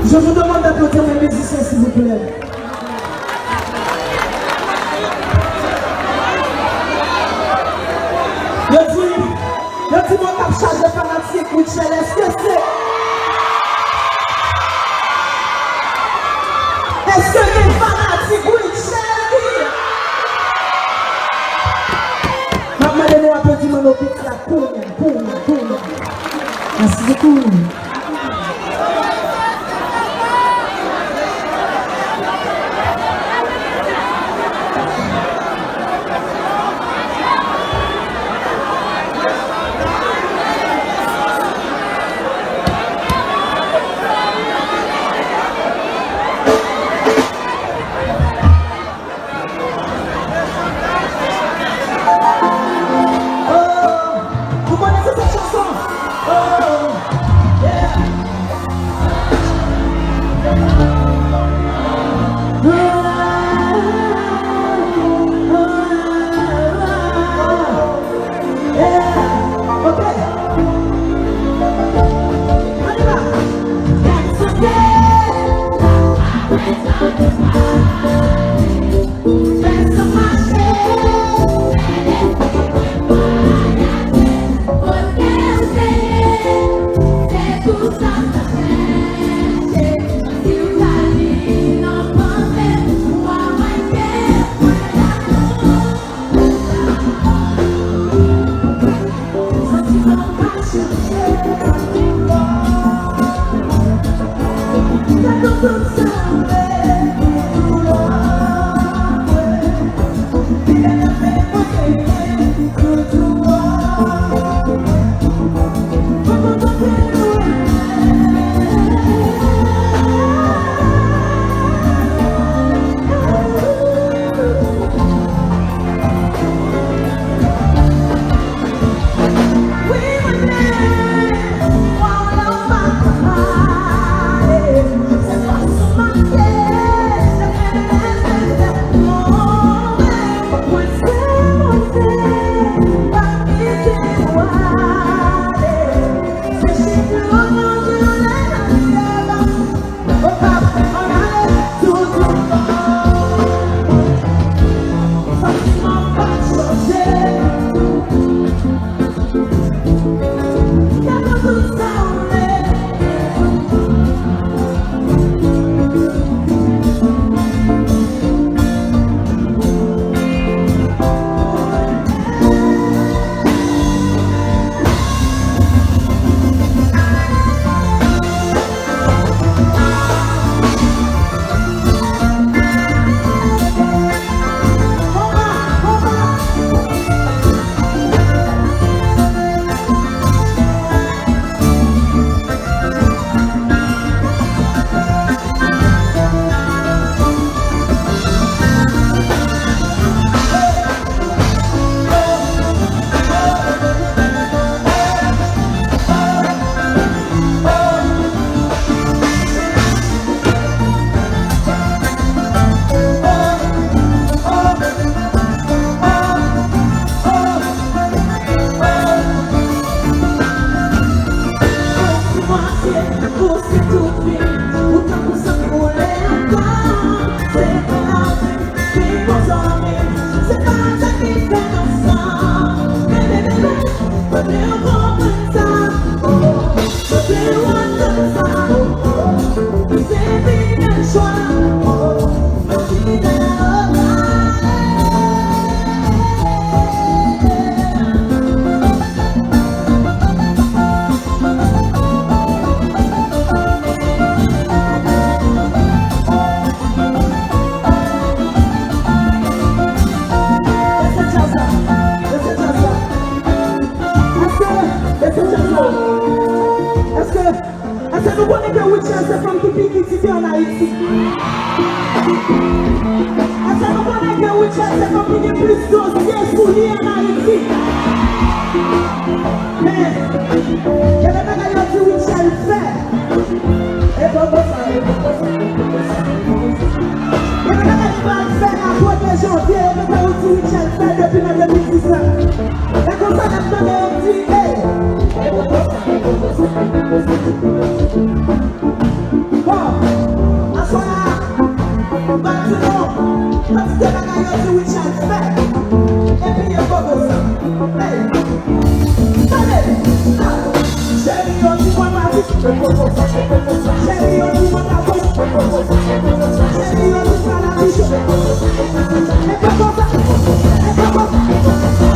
Je vous demande d'applaudir mes musiciens, s'il vous plaît. Le petit mot cap charge de fanatique, Michel, est-ce que c'est? Est-ce que les fanatiques, Michel? Maman, donnez-nous un petit monopite, là, boum. Merci beaucoup. Vous connaissez cette chanson? Oh, yeah. Est-ce que nous connaissons que Witcher c'est comme tout petit qui en Haïti? Est-ce que nous connaissons que Witcher c'est comme qui est plus dossier soulier en Haïti? Mais, il y a des bagages qui Witcher fait. Et bon, ça, il y a des bagages qui va faire à 1er janvier, et des bagages qui Witcher fait depuis 2019. Et comme ça, nous avons dit, bon, à ce moment-là, bâtiment, parce que la gagne de Witcher fait, et puis il y a pas de ça. Hey, allez, chérie, on dit moi ma vie, chérie, on dit moi ta voix, chérie, on dit moi la vie, et pas comme ça,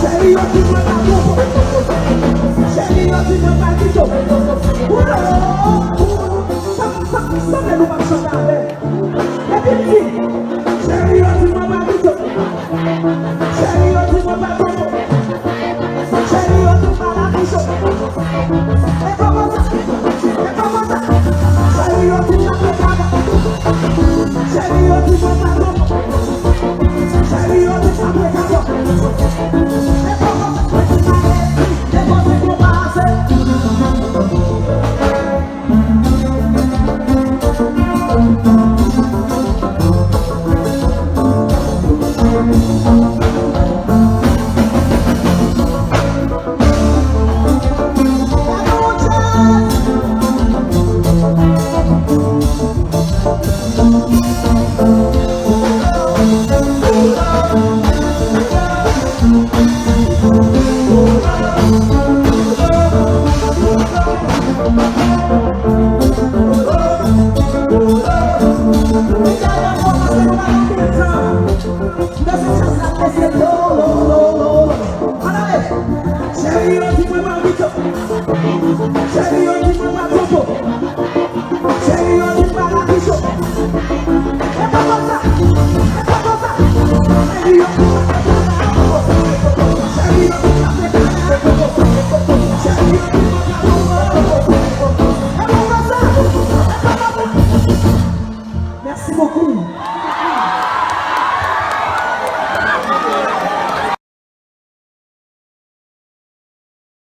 chérie, on dit moi ta voix, chérie, on dit moi ta vie, ça ne nous pas chanter avec. Et puis, chérie, on dit moi ta vie, chérie, on dit moi ta voix.